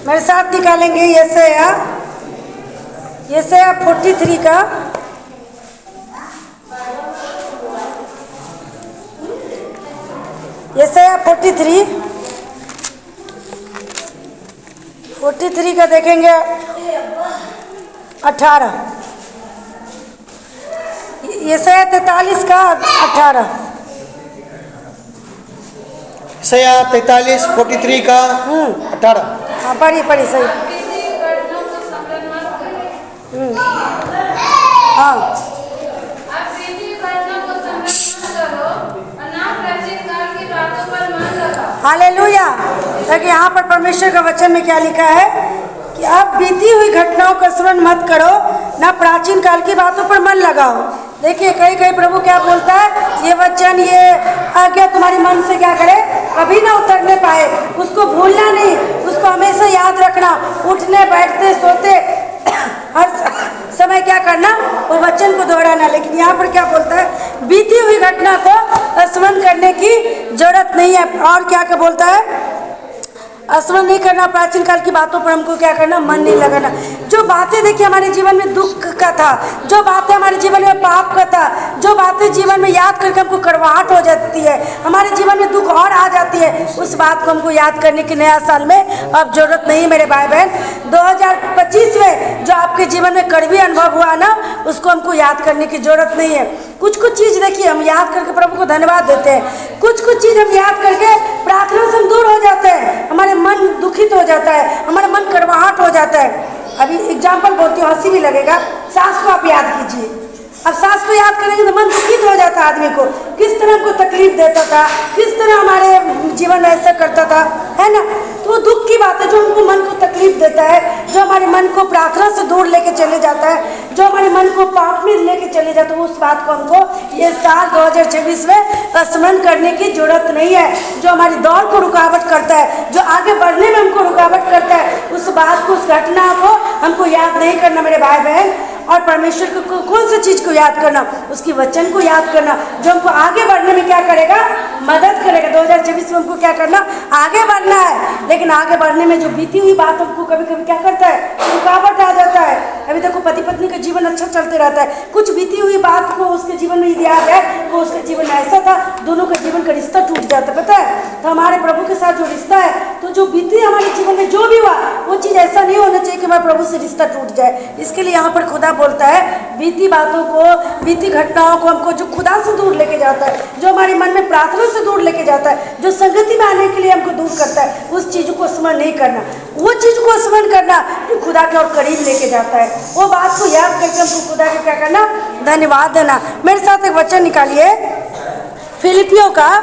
मेरे साथ निकालेंगे यशायाह 43 का यशायाह 43 का देखेंगे 18। यशायाह 43 का 18। यशायाह 43 का 18। हाँ पढ़ी सही। हाँ हालेलुया। देखिए यहाँ पर परमेश्वर का वचन में क्या लिखा है कि अब बीती हुई घटनाओं का स्मरण मत करो, ना प्राचीन काल की बातों पर मन लगाओ। देखिए कहीं कहीं प्रभु क्या बोलता है, ये वचन ये आज्ञा तुम्हारे मन से क्या करे, कभी ना उतरने पाए। उसको भूलना नहीं, उसको हमेशा याद रखना, उठने बैठते सोते हर समय क्या करना, वो वचन को दोहराना। लेकिन यहाँ पर क्या बोलता है, बीती हुई घटना को स्मरण करने की जरूरत नहीं है। और क्या क्या बोलता है, स्मरण नहीं करना, प्राचीन काल की बातों पर हमको क्या करना, मन नहीं लगाना। जो बातें देखिए हमारे जीवन में दुख का था, जो बातें हमारे जीवन में पाप का था, जो बातें जीवन में याद करके हमको कड़वाहट हो जाती है, हमारे जीवन में दुख और आ जाती है, उस बात को हमको याद करने की नया साल में अब जरूरत नहीं। मेरे भाई बहन 2025 में जो आपके जीवन में कड़वी अनुभव हुआ ना, उसको हमको याद करने की जरूरत नहीं है। कुछ चीज़ देखिए हम याद करके प्रभु को धन्यवाद देते हैं, कुछ चीज़ हम याद करके प्रार्थना से हम दूर हो जाते हैं, हमारे मन दुखित हो जाता है, हमारा मन कड़वाहट हो जाता है। अभी एग्जाम्पल बोलती हूँ, हंसी भी लगेगा। सास को आप याद कीजिए, अब सास को याद करेंगे तो मन दुखित हो जाता है आदमी को, किस तरह हमको तकलीफ देता था, किस तरह हमारे जीवन में ऐसा करता था, है ना। तो वो दुख की बात है जो हमको मन को तकलीफ देता है, जो हमारे मन को प्रार्थना से दूर लेके चले जाता है, जो हमारे मन को पाप में लेके चले जाता है। उस बात को हमको ये साल 2026 में स्मरण करने की जरूरत नहीं है। जो हमारी दौड़ को रुकावट करता है, जो आगे बढ़ने में हमको रुकावट करता है, उस बात को, उस घटना को हमको याद नहीं करना मेरे भाई बहन। और परमेश्वर को कौन सी चीज़ को याद करना, उसकी वचन को याद करना, जो हमको आगे बढ़ने में क्या करेगा, मदद करेगा। 2024 में हमको क्या करना, आगे बढ़ना है। लेकिन आगे बढ़ने में जो बीती हुई बात हमको कभी कभी क्या करता है, रुकावट आ जाता है। अभी देखो पति पत्नी का जीवन अच्छा चलते रहता है, कुछ बीती हुई बात को उसके जीवन में यदि आ गया, तो उसके जीवन में ऐसा था, दोनों का जीवन का रिश्ता टूट जाता है, पता है। तो हमारे प्रभु के साथ जो रिश्ता है, तो जो बीती हमारे जीवन में जो भी हुआ, वो चीज़ ऐसा नहीं होना चाहिए कि हमारे प्रभु से रिश्ता टूट जाए। इसके लिए यहाँ पर खुदा बोलता है, बीती बातों को, बीती घटनाओं को हमको जो खुदा से दूर लेके जाता है, जो हमारे मन में प्रार्थना से दूर लेके जाता है, जो संगति में आने के लिए हमको दूर करता है, उस चीज़ को स्मरण नहीं करना। वो चीज़ को स्मरण करना जो खुदा के और करीब लेके जाता है, वो बात को याद करके हमको खुदा के क्या करना, धन्यवाद देना। मेरे साथ एक वचन निकालिए, फिलिपियों का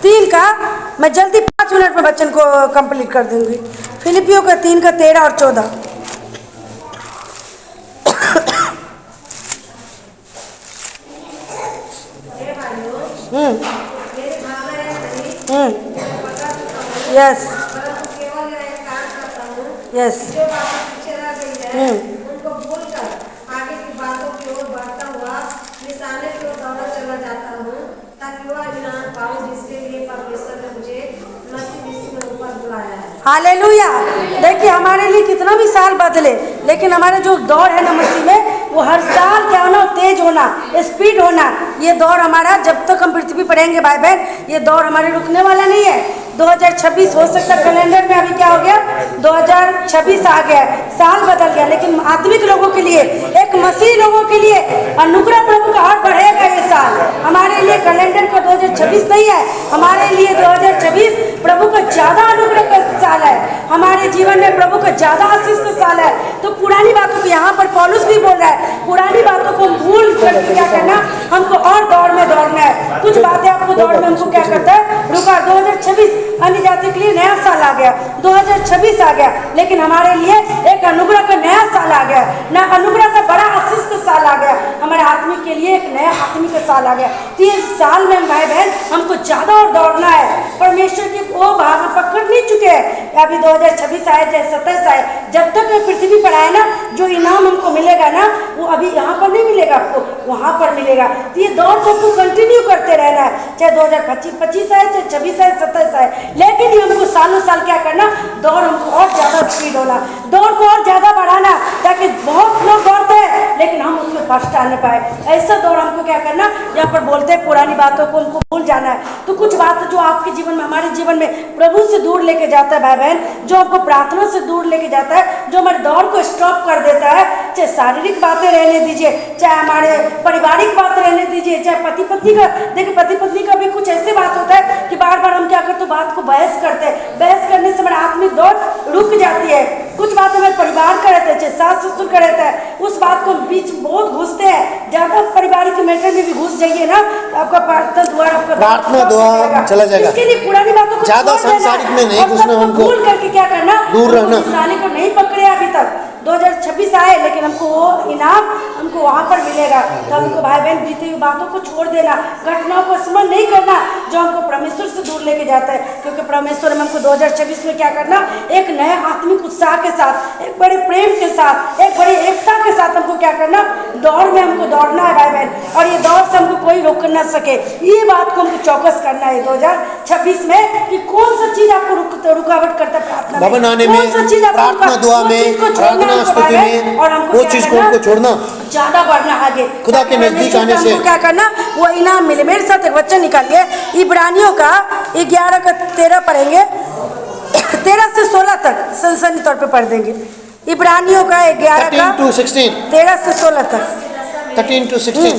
3 का, मैं जल्दी 5 मिनट में वचन को कंप्लीट कर दूंगी। फिलिपियों का 3 का 13 और 14। यस यस उनको भूलकर आगे की बातों की ओर बढ़ता हुआ निशाने की ओर दौड़ा चला जाता हूँ, ताकि वह इनाम पाऊं जिसके लिए परमेश्वर ने मुझे मसीह यीशु में ऊपर बुलाया है। हालेलुया। देखिए हमारे लिए कितना भी साल बदले, लेकिन हमारा जो दौड़ है ना मसीह में, वो हर साल क्या होना, तेज होना, स्पीड होना। ये दौड़ हमारा जब तक हम पृथ्वी पर रहेंगे भाई बहन, ये दौड़ हमारे रुकने वाला नहीं है। 2026 हो सकता है कैलेंडर में अभी क्या हो गया, 2026 आ गया, साल बदल गया, लेकिन आत्मिक लोगों के लिए, एक मसीह लोगों के लिए अनुग्रह प्रभु का और बढ़ेगा ये साल। हमारे लिए कैलेंडर का 2026 नहीं है, हमारे लिए 2026 प्रभु का ज़्यादा अनुग्रह का साल है, हमारे जीवन में प्रभु का ज़्यादा आशीष का साल है। तो पुरानी बातों को, यहाँ पर पौलुस भी बोल रहा है, पुरानी बातों को भूल करके क्या करना, हमको और दौड़ में दौड़ना है। कुछ बातें आपको दौड़ में हमको क्या करता है, रुका। 2026 अन्य जाति के लिए नया साल आ गया, 2026 आ गया, लेकिन हमारे लिए एक अनुग्रह का नया साल आ गया, ना अनुग्रह का बड़ा आशीष का साल आ गया, हमारे आत्मिक के लिए एक नया आत्मिक का साल आ गया। तो इस साल में भाई बहन हमको ज़्यादा और दौड़ना है। परमेश्वर की वो भाग पकड़ नहीं चुके हैं, या अभी 2026 आए चाहे 27 आए, जब तक ये पृथ्वी पर आए ना, जो इनाम हमको मिलेगा ना वो अभी यहाँ पर नहीं मिलेगा आपको, वहाँ पर मिलेगा। तो ये दौड़ को हमको कंटिन्यू करते रहना है, चाहे 2025 आए चाहे 26 आए 27 आए, लेकिन ये हमको सालों साल क्या करना, दौड़ हमको और ज़्यादा स्पीड होना, दौड़ को और ज़्यादा बढ़ाना, ताकि बहुत लोग दौड़ते हैं लेकिन हम उसमें फर्स्ट आने पाए। ऐसा दौड़ हमको क्या करना, यहाँ पर बोलते हैं पुरानी बातों को हमको भूल जाना है। तो कुछ बात जो आपके जीवन में, हमारे जीवन में प्रभु से दूर लेके जाता है भाई बहन, जो हमको प्रार्थना से दूर लेके जाता है, जो हमारे दौड़ को स्टॉप कर देता है, चाहे शारीरिक बातें रहने दीजिए, चाहे हमारे पारिवारिक बातें रहने दीजिए, चाहे पति पत्नी का, देखिए पति पत्नी का भी कुछ ऐसी बात होता है कि बार बार हम क्या करते हैं, बात को बहस करते हैं, बहस करने से हमारा आत्मिक दौड़ रुक जाती है। कुछ बात हमारे परिवार का रहता है, चाहे सास ससुर का रहता है, उस बात को बीच बहुत घुसते हैं, ज़्यादा पारिवारिक मैटर में भी घुस जाइए ना, आपका प्रार्थना दुआ चला जाएगा। इसके लिए पुरानी बातों को ज़्यादा सांसारिक में नहीं घुसना, हमको भूल करके क्या करना, दूर रहना। इंसानी को नहीं पकड़े अभी तक 2026 आए, लेकिन हमको वो इनाम हमको वहाँ पर मिलेगा। तो हमको भाई बहन बीती हुई बातों को छोड़ देना, घटनाओं को स्मरण नहीं करना जो हमको परमेश्वर से दूर लेके जाता है, क्योंकि परमेश्वर में हमको 2026 में क्या करना, एक नए आत्मिक उत्साह के साथ, एक बड़े प्रेम के साथ, एक बड़ी एकता के साथ हमको क्या करना, दौड़ में हमको दौड़ना है भाई बहन, और ये दौड़ से हमको कोई रोक ना सके। ये बात को हमको चौकस करना है 2026 में कि कौन सा चीज आपको रुकावट करता है प्रार्थना भवन आने में, प्रार्थना दुआ में, प्रार्थना स्तुति में, वो चीज को हमको छोड़ना, ज्यादा बढ़ना आगे, खुदा के नजदीक आने से क्या करना, वो इनाम मिले। मेरे साथ एक वचन निकालिए, इब्रानियों का 11 का 13 पढ़ेंगे, 13 से 16 तक सनसनी तौर पे पढ़ देंगे। इब्रानियों का 11 का 13 to 16 13 से 16 तक 13 to 16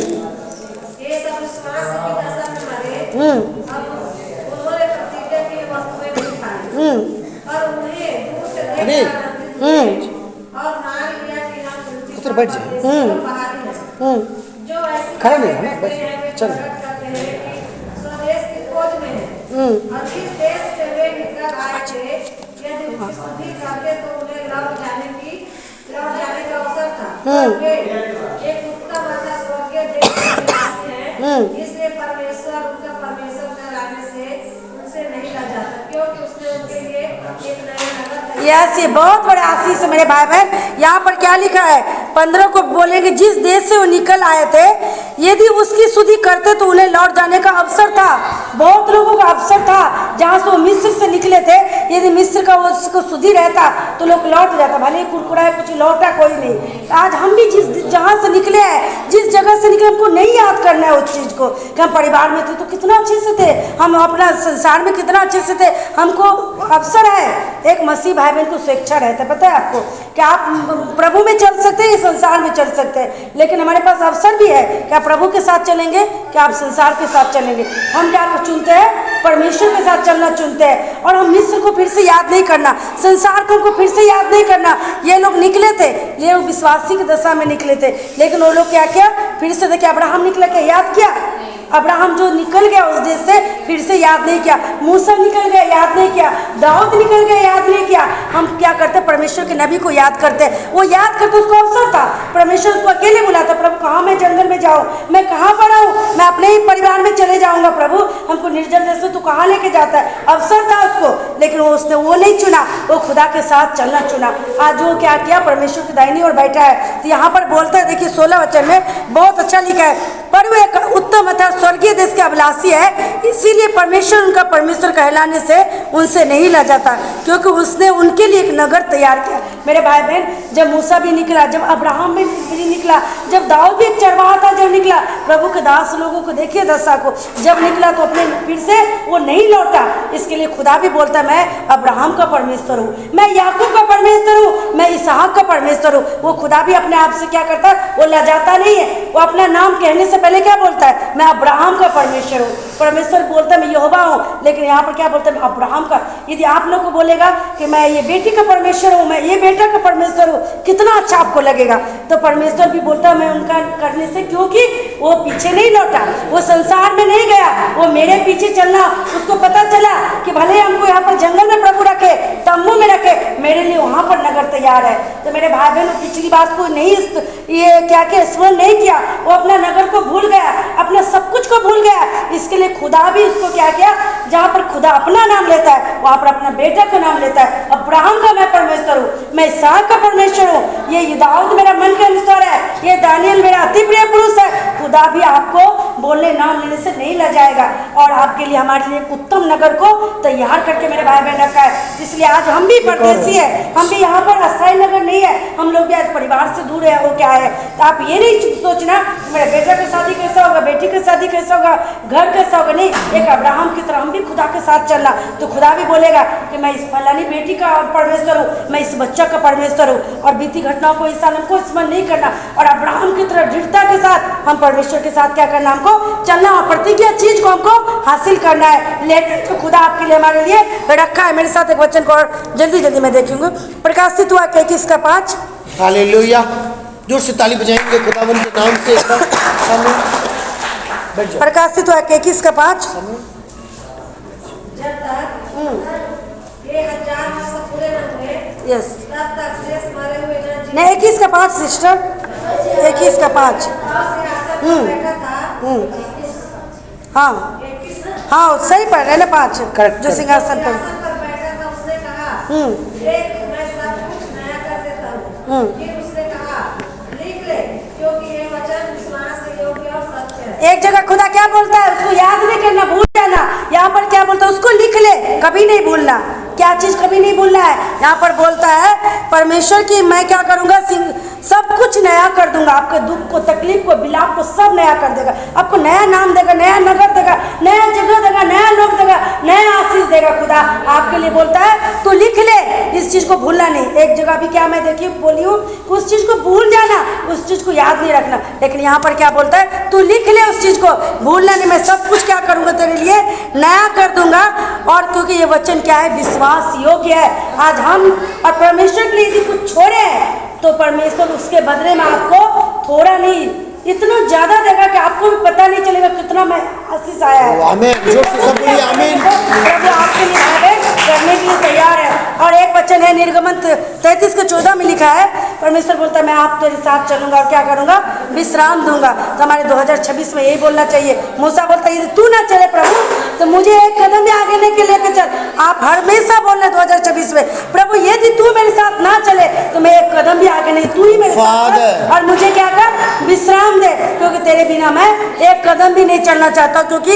ये सब विश्वास की दशा में मरे, अब उन्होंने प्रतिज्ञा की वस्तुएं भी खाई, और उन्हें दूर से देखकर और मान लिया कि हम पृथ्वी पर बैठ जाए। बाहरी हैं। जो ऐसी खड़ा नहीं है ना, करते हैं, वे चल। प्रकट करते हैं कि स्वदेश की खोज में हैं, और जिस देश से वे निकल आए थे, यदि उसकी शुद्धि करते तो उन्हें लौट जाने का अवसर था। और वे एक उत्तम तथा स्वर्गीय देश के निवासी हैं, इसलिए परमेश्वर उनका परमेश्वर ठहराने से उनसे नहीं ला जाता, क्योंकि उसने उनके लिए एक नया नगर यस, ये बहुत बड़े आशीष है मेरे भाई बहन। यहाँ पर क्या लिखा है, 15 को बोलेंगे, जिस देश से वो निकल आए थे यदि उसकी शुद्धि करते तो उन्हें लौट जाने का अवसर था। बहुत लोगों का अवसर था, जहाँ से वो मिस्र से निकले थे, यदि मिस्र का उसको शुद्धि रहता तो लोग लौट जाता, भले कुरकुरा है कुछ लौटा कोई नहीं। आज हम भी जहाँ से निकले हैं, जिस जगह से निकले, हमको नहीं याद करना है उस चीज़ को कि हम परिवार में थे तो कितना अच्छे से थे, हम अपना संसार में कितना अच्छे से थे। हमको अवसर है, एक मसीह भाई बहन को स्वेच्छा रहता है, पता है आपको, कि आप प्रभु में चल सकते हैं, संसार में चल सकते हैं, लेकिन हमारे पास अवसर भी है कि आप प्रभु के साथ चलेंगे, कि आप संसार के साथ चलेंगे। हम क्या चुनते हैं, परमेश्वर के साथ चलना चुनते हैं, और हम मिस्र को फिर से याद नहीं करना, संसार को फिर से याद नहीं करना। ये लोग निकले थे, ये लोग विश्वासी की दशा में निकले थे, लेकिन वो लोग क्या किया, फिर से देखिए अब्राहम निकला, क्या याद किया, अब्राहम जो निकल गया उस देश से, फिर से याद नहीं किया। मूसा निकल गया, याद नहीं किया। दाऊद निकल गया, याद नहीं किया। हम क्या करते, परमेश्वर के नबी को याद करते, वो याद करते, उसको अवसर था, परमेश्वर उसको अकेले बुलाता, प्रभु कहाँ मैं जंगल में जाऊँ, मैं कहाँ पर आऊँ, मैं अपने ही परिवार में चले जाऊँगा, प्रभु हमको निर्जल देश में तू कहाँ लेके जाता है। अवसर था उसको, लेकिन उसने वो नहीं चुना, वो खुदा के साथ चलना चुना। आज वो क्या किया, परमेश्वर की दाहिनी ओर बैठा है। तो यहाँ पर बोलता है, देखिए 16 वचन में बहुत अच्छा लिखा है, पर वो एक उत्तम अर्थात स्वर्गीय देश के अभिलाषी है, इसीलिए परमेश्वर उनका परमेश्वर कहलाने से उनसे नहीं ला जाता, क्योंकि उसने उनके लिए एक नगर तैयार किया। मेरे भाई बहन, जब मूसा भी निकला, जब अब्राहम भी निकला, जब दाऊद भी एक चरवाहा था, जब निकला, प्रभु के दास लोगों को देखिए दशा को, जब निकला तो अपने फिर से वो नहीं लौटा। इसके लिए खुदा भी बोलता, मैं अब्राहम का परमेश्वर हूँ, मैं याकूब का परमेश्वर हूँ, मैं इसहाक का परमेश्वर हूँ। वो खुदा भी अपने आप से क्या करता है, वो लजाता नहीं है। वो अपना नाम कहने से पहले क्या बोलता है, मैं अब्राहम का परमेश्वर हूँ। परमेश्वर बोलता है मैं यहोवा हूँ, लेकिन यहाँ पर क्या बोलता है, मैं अब्राहम का। यदि आप लोग को बोलेगा कि मैं ये बेटी का परमेश्वर हूँ, मैं ये बेटा का परमेश्वर हूँ, कितना अच्छा आपको लगेगा। तो परमेश्वर भी बोलता है मैं उनका करने से, क्योंकि वो पीछे नहीं लौटा, वो संसार में नहीं गया, वो मेरे पीछे चलना। उसको पता चला कि भले हमको यहाँ पर जंगल में प्रभु रखे, तंबू में रखे, करके मेरे लिए वहाँ पर नगर तैयार है। तो मेरे भाई बहनों, पिछली बात को नहीं ये क्या क्या स्मरण नहीं किया, वो अपना नगर को भूल गया, अपना सब कुछ को भूल गया। इसके लिए खुदा भी उसको क्या किया, जहाँ पर खुदा अपना नाम लेता है वहाँ पर अपना बेटा का नाम लेता है। अब्राहम का मैं परमेश्वर हूँ, मैं इसहाक का परमेश्वर हूँ, ये दाऊद मेरा मन के अनुसार है, ये दानियल मेरा अति प्रिय पुरुष है। खुदा भी आपको बोलने नाम लेने से नहीं लजाएगा और आपके लिए, हमारे लिए एक उत्तम नगर को तैयार करके मेरे भाई बहन रखा है। इसलिए आज हम भी परदेसी है, हम भी यहाँ पर अस्थायी नगर नहीं है, हम लोग भी आज परिवार से दूर है। वो क्या है, तो आप ये नहीं सोचना मेरे बेटा की शादी कैसा होगा, बेटी की शादी कैसा होगा, घर कैसा होगा, नहीं। एक अब्राहम की तरह हम भी खुदा के साथ चलना, तो खुदा भी बोलेगा कि मैं इस फलानी बेटी का परमेश्वर हूँ, मैं इस बच्चा का परमेश्वर हूँ। और बीती घटनाओं को इस साल हमको स्मरण नहीं करना और अब्राहम की तरह दृढ़ता के साथ हम परमेश्वर के साथ क्या करना, हमको चलना और प्रतिज्ञा चीज को हमको हासिल करना है, लेकिन जो खुदा आपके लिए हमारे लिए रखा है। मेरे साथ एक वचन को और जल्दी जल्दी मैं देखूंगी, प्रकाशित हुआ 21:5। हालेलुया, जोर से ताली बजाएंगे खुदावंद के नाम से। प्रकाशित हुआ 21:5। जब तक ये 1000 वर्ष पूरे न हुए, यस, तब तक शेष मरे हुए न जी। नहीं 21:5 सिस्टर, 21:5। बैठा था। हाँ 21 हाँ, सही पढ़ रहे ना 5, जो सिंहासन पर। पर बैठा था, उसने कहा, देख मैं सब कुछ नया कर देता हूँ। फिर उसने कहा, लिख ले, क्योंकि ये वचन विश्वास के योग्य और सत्य है। एक जगह खुदा क्या बोलता है, उसको याद नहीं करना, भूल जाना। यहाँ पर क्या बोलता है, उसको लिख ले, कभी नहीं भूलना। क्या चीज कभी नहीं भूलना है, यहाँ पर बोलता है परमेश्वर की मैं क्या करूँगा, सब कुछ नया कर दूंगा। आपके दुख को, तकलीफ को, बिलाप को सब नया कर देगा, आपको नया नाम देगा, नया नगर देगा, नया जगह देगा, नया लोग देगा, नया आशीष देगा। खुदा आपके लिए बोलता है तो लिख ले, इस चीज को भूलना नहीं। एक जगह भी क्या मैं देखी बोली हूँ, उस चीज को भूल जाना, उस चीज को याद नहीं रखना, लेकिन यहाँ पर क्या बोलता है, तू लिख ले, उस चीज को भूलना नहीं। मैं सब कुछ क्या करूँगा, तेरे लिए नया कर दूंगा। और क्योंकि ये वचन क्या है, विश्वास योग्य है। आज हम और परमेश्वर के लिए यदि कुछ छोड़े हैं तो परमेश्वर उसके बदले में आपको थोड़ा नहीं, इतना ज्यादा देगा कि आपको भी पता नहीं चलेगा कितना मैं आशीष आया है। आमीन, जोर से सब बोलिए आमीन। प्रभु आपके लिए आगे करने के लिए तैयार है। और एक वचन है निर्गमन 33:14 में लिखा है, परमेश्वर बोलता है मैं आप तेरे साथ चलूंगा और क्या करूंगा, विश्राम दूंगा। तो हमारे 2026 में यही बोलना चाहिए। मूसा बोलता है यदि तू ना चले प्रभु तो मुझे एक कदम भी आगे नहीं लेके चल। आप हमेशा बोल रहे 2026 में, प्रभु यदि तू मेरे साथ ना चले तो मैं एक कदम भी आगे नहीं, तू ही मेरे साथ चल और मुझे क्या कर, विश्राम दे, क्योंकि तेरे बिना मैं एक कदम भी नहीं चलना चाहता। क्योंकि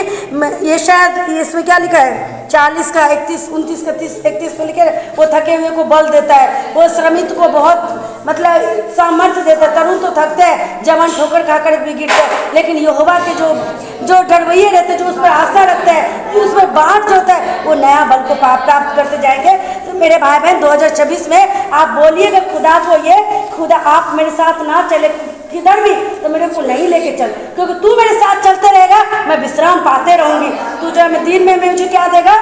ये शायद इसमें क्या लिखा है, 40 का 31, 29 का 30, 31 में लिखे, वो थके हुए को बल देता है, वो श्रमित को बहुत मतलब सामर्थ्य देता है। तरुण तो थकते हैं, जवान ठोकर खाकर भी गिरते हैं, लेकिन यहोवा के जो डरवैये रहते हैं, जो उस पर आशा रखते हैं, उसमें बाट जो होता है, वो नया बल को प्राप्त करते जाएंगे। तो मेरे भाई बहन 2026 में आप बोलिएगा खुदा को, ये खुदा आप मेरे साथ ना चले किधर भी तो मेरे को नहीं लेके चल, क्योंकि तू मेरे साथ चलते रहेगा, मैं विश्राम पाते रहूंगी। तू जो मैं दिन में मुझे क्या देगा,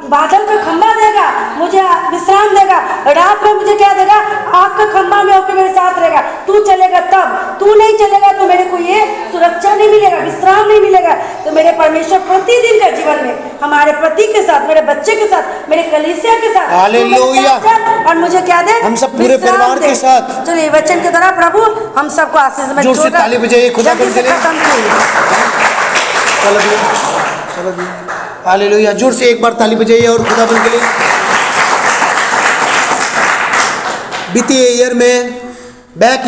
बादल का खंबा देगा, मुझे विश्राम देगा, रात में मुझे क्या देगा, आग का खंबा में होकर मेरे साथ रहेगा। तू चलेगा तब, तू नहीं चलेगा तो मेरे को ये सुरक्षा नहीं मिलेगा, विश्राम नहीं मिलेगा। तो मेरे परमेश्वर प्रतिदिन का जीवन में हमारे पति के साथ, मेरे बच्चे के साथ, मेरे कलीसिया के साथ, हालेलुया, और मुझे क्या दे, हम सब पूरे परिवार के साथ। चलिए वचन के द्वारा प्रभु हम सबको आशीष में जोर से ताली बजाइए खुदा के लिए। हालेलुया, जोर से एक बार ताली बजाइए और खुदा के लिए। बीते ईयर में बैक